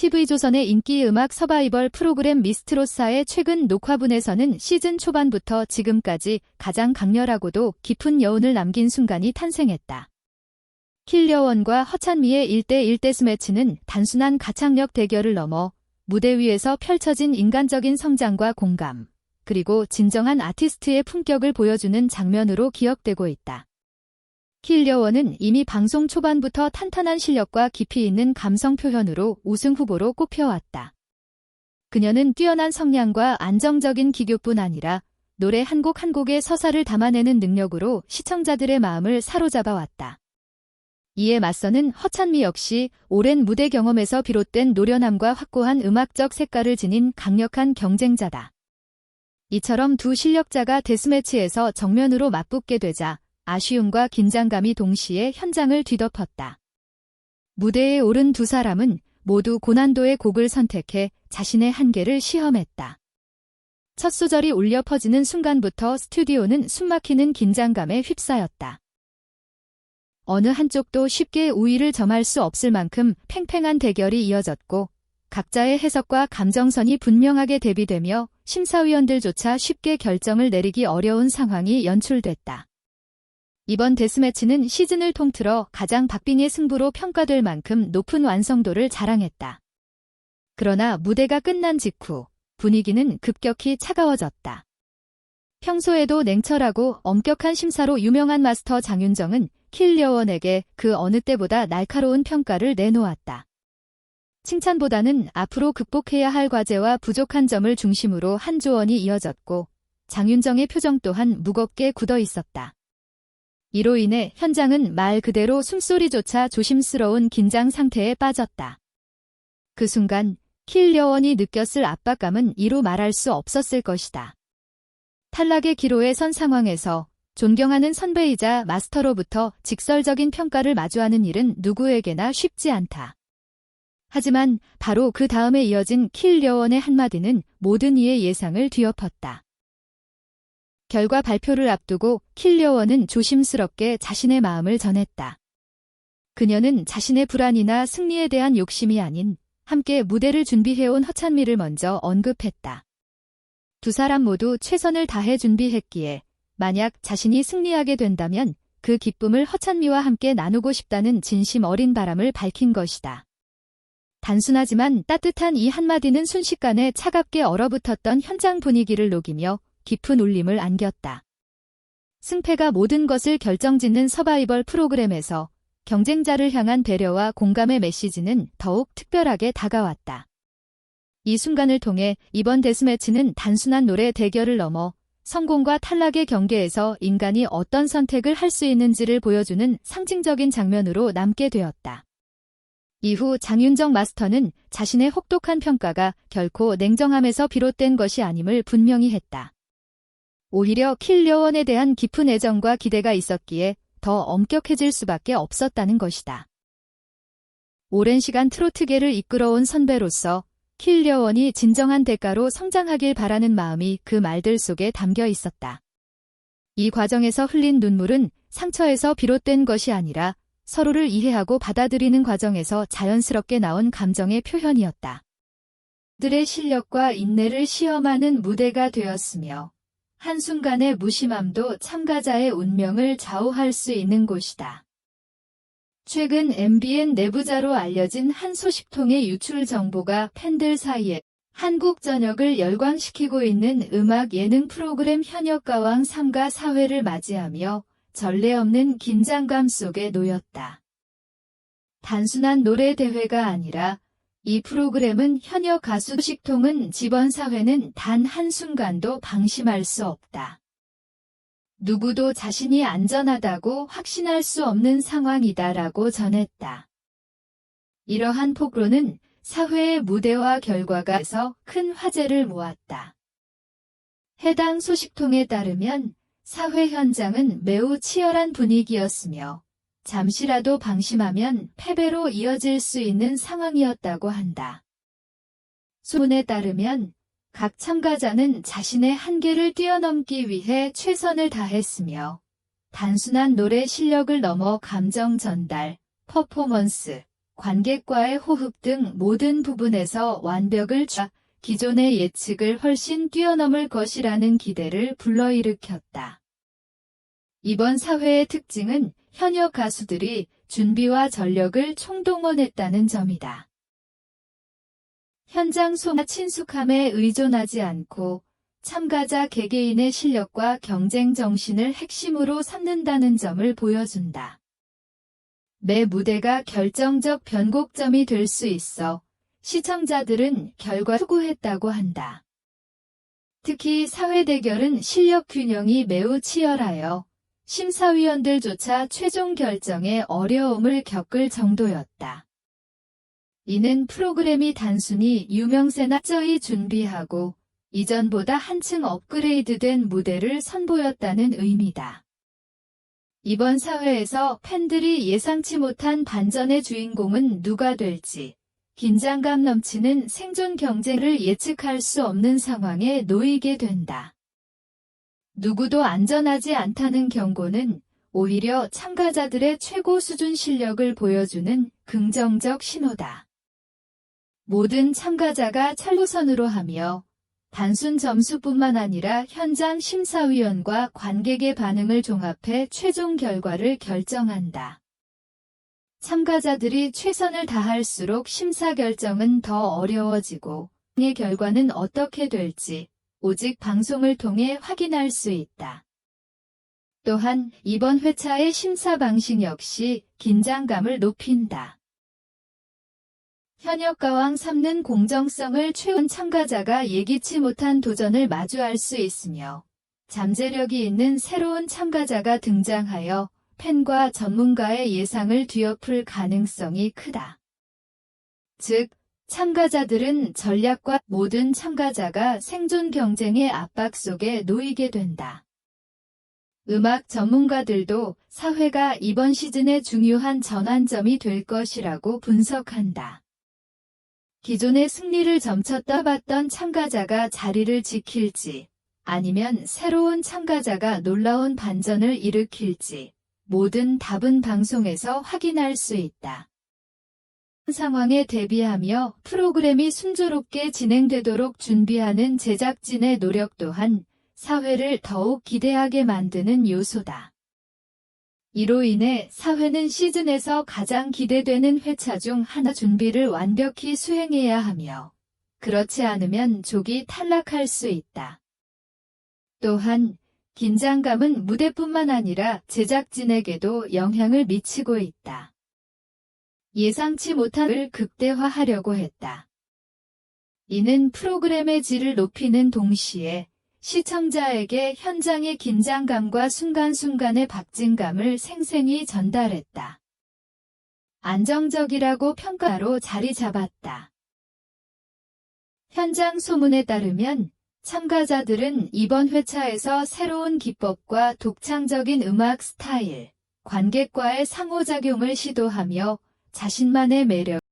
TV조선의 인기 음악 서바이벌 프로그램 미스트롯사의 최근 녹화분에서는 시즌 초반부터 지금까지 가장 강렬하고도 깊은 여운을 남긴 순간이 탄생했다. 킬려원과 허찬미의 1대1 데스매치는 단순한 가창력 대결을 넘어 무대 위에서 펼쳐진 인간적인 성장과 공감, 그리고 진정한 아티스트의 품격을 보여주는 장면으로 기억되고 있다. 킬려원은 이미 방송 초반부터 탄탄한 실력과 깊이 있는 감성 표현으로 우승 후보로 꼽혀왔다. 그녀는 뛰어난 성량과 안정적인 기교뿐 아니라 노래 한 곡 한 곡의 서사를 담아내는 능력으로 시청자들의 마음을 사로잡아왔다. 이에 맞서는 허찬미 역시 오랜 무대 경험에서 비롯된 노련함과 확고한 음악적 색깔을 지닌 강력한 경쟁자다. 이처럼 두 실력자가 데스매치에서 정면으로 맞붙게 되자 아쉬움과 긴장감이 동시에 현장을 뒤덮었다. 무대에 오른 두 사람은 모두 고난도의 곡을 선택해 자신의 한계를 시험했다. 첫 소절이 울려 퍼지는 순간부터 스튜디오는 숨막히는 긴장감에 휩싸였다. 어느 한쪽도 쉽게 우위를 점할 수 없을 만큼 팽팽한 대결이 이어졌고 각자의 해석과 감정선이 분명하게 대비되며 심사위원들조차 쉽게 결정을 내리기 어려운 상황이 연출됐다. 이번 데스매치는 시즌을 통틀어 가장 박빙의 승부로 평가될 만큼 높은 완성도를 자랑했다. 그러나 무대가 끝난 직후 분위기는 급격히 차가워졌다. 평소에도 냉철하고 엄격한 심사로 유명한 마스터 장윤정은 킬려원에게 그 어느 때보다 날카로운 평가를 내놓았다. 칭찬보다는 앞으로 극복해야 할 과제와 부족한 점을 중심으로 한 조언이 이어졌고 장윤정의 표정 또한 무겁게 굳어 있었다. 이로 인해 현장은 말 그대로 숨소리조차 조심스러운 긴장 상태에 빠졌다. 그 순간 킬려원이 느꼈을 압박감은 이루 말할 수 없었을 것이다. 탈락의 기로에 선 상황에서 존경하는 선배이자 마스터로부터 직설적인 평가를 마주하는 일은 누구에게나 쉽지 않다. 하지만 바로 그 다음에 이어진 킬려원의 한마디는 모든 이의 예상을 뒤엎었다. 결과 발표를 앞두고 킬려원은 조심스럽게 자신의 마음을 전했다. 그녀는 자신의 불안이나 승리에 대한 욕심이 아닌 함께 무대를 준비해온 허찬미를 먼저 언급했다. 두 사람 모두 최선을 다해 준비했기에 만약 자신이 승리하게 된다면 그 기쁨을 허찬미와 함께 나누고 싶다는 진심 어린 바람을 밝힌 것이다. 단순하지만 따뜻한 이 한마디는 순식간에 차갑게 얼어붙었던 현장 분위기를 녹이며 깊은 울림을 안겼다. 승패가 모든 것을 결정짓는 서바이벌 프로그램에서 경쟁자를 향한 배려와 공감의 메시지는 더욱 특별하게 다가왔다. 이 순간을 통해 이번 데스매치는 단순한 노래 대결을 넘어 성공과 탈락의 경계에서 인간이 어떤 선택을 할 수 있는지를 보여주는 상징적인 장면으로 남게 되었다. 이후 장윤정 마스터는 자신의 혹독한 평가가 결코 냉정함에서 비롯된 것이 아님을 분명히 했다. 오히려 킬려원에 대한 깊은 애정과 기대가 있었기에 더 엄격해질 수밖에 없었다는 것이다. 오랜 시간 트로트계를 이끌어온 선배로서 킬려원이 진정한 대가로 성장하길 바라는 마음이 그 말들 속에 담겨 있었다. 이 과정에서 흘린 눈물은 상처에서 비롯된 것이 아니라 서로를 이해하고 받아들이는 과정에서 자연스럽게 나온 감정의 표현이었다. 들의 실력과 인내를 시험하는 무대가 되었으며 한순간의 무심함도 참가자의 운명을 좌우할 수 있는 곳이다. 최근 MBN 내부자로 알려진 한 소식통의 유출 정보가 팬들 사이에 한국 전역을 열광시키고 있는 음악 예능 프로그램 현역가왕 3가 4회를 맞이하며 전례 없는 긴장감 속에 놓였다. 단순한 노래 대회가 아니라 이 프로그램은 현역 가수 소식통은 지번 4회는 단 한순간도 방심할 수 없다. 누구도 자신이 안전하다고 확신할 수 없는 상황이다라고 전했다. 이러한 폭로는 4회의 무대와 결과가에서 큰 화제를 모았다. 해당 소식통에 따르면 4회 현장은 매우 치열한 분위기였으며 잠시라도 방심하면 패배로 이어질 수 있는 상황이었다고 한다. 소문에 따르면 각 참가자는 자신의 한계를 뛰어넘기 위해 최선을 다했으며 단순한 노래 실력을 넘어 감정 전달, 퍼포먼스, 관객과의 호흡 등 모든 부분에서 완벽을 기존의 예측을 훨씬 뛰어넘을 것이라는 기대를 불러일으켰다. 이번 사회의 특징은 현역 가수들이 준비와 전력을 총동원했다는 점이다. 현장 소모와 친숙함에 의존하지 않고 참가자 개개인의 실력과 경쟁 정신을 핵심으로 삼는다는 점을 보여준다. 매 무대가 결정적 변곡점이 될 수 있어 시청자들은 결과에 수고했다고 한다. 특히 사회 대결은 실력 균형이 매우 치열하여 심사위원들조차 최종 결정에 어려움을 겪을 정도였다. 이는 프로그램이 단순히 유명세나 쩌이 준비하고 이전보다 한층 업그레이드된 무대를 선보였다는 의미다. 이번 사회에서 팬들이 예상치 못한 반전의 주인공은 누가 될지 긴장감 넘치는 생존 경쟁을 예측할 수 없는 상황에 놓이게 된다. 누구도 안전하지 않다는 경고는 오히려 참가자들의 최고 수준 실력을 보여주는 긍정적 신호다. 모든 참가자가 찰우선으로 하며 단순 점수뿐만 아니라 현장 심사위원과 관객의 반응을 종합해 최종 결과를 결정한다. 참가자들이 최선을 다할수록 심사 결정은 더 어려워지고 이 결과는 어떻게 될지 오직 방송을 통해 확인할 수 있다. 또한 이번 회차의 심사 방식 역시 긴장감을 높인다. 현역 가왕 삼는 공정성을 최운 참가자가 예기치 못한 도전을 마주할 수 있으며 잠재력이 있는 새로운 참가자가 등장하여 팬과 전문가의 예상을 뒤엎을 가능성이 크다. 즉, 참가자들은 전략과 모든 참가자가 생존 경쟁의 압박 속에 놓이게 된다. 음악 전문가들도 사회가 이번 시즌의 중요한 전환점이 될 것이라고 분석한다. 기존의 승리를 점쳐 떠봤던 참가자가 자리를 지킬지 아니면 새로운 참가자가 놀라운 반전을 일으킬지 모든 답은 방송에서 확인할 수 있다. 상황에 대비하며 프로그램이 순조롭게 진행되도록 준비하는 제작진의 노력 또한 사회를 더욱 기대하게 만드는 요소다. 이로 인해 사회는 시즌에서 가장 기대되는 회차 중 하나 준비를 완벽히 수행해야 하며 그렇지 않으면 조기 탈락할 수 있다. 또한 긴장감은 무대뿐만 아니라 제작진에게도 영향을 미치고 있다. 예상치 못한을 극대화하려고 했다. 이는 프로그램의 질을 높이는 동시에 시청자에게 현장의 긴장감과 순간순간의 박진감을 생생히 전달했다. 안정적이라고 평가로 자리 잡았다. 현장 소문에 따르면 참가자들은 이번 회차에서 새로운 기법과 독창적인 음악 스타일, 관객과의 상호작용을 시도하며 자신만의 매력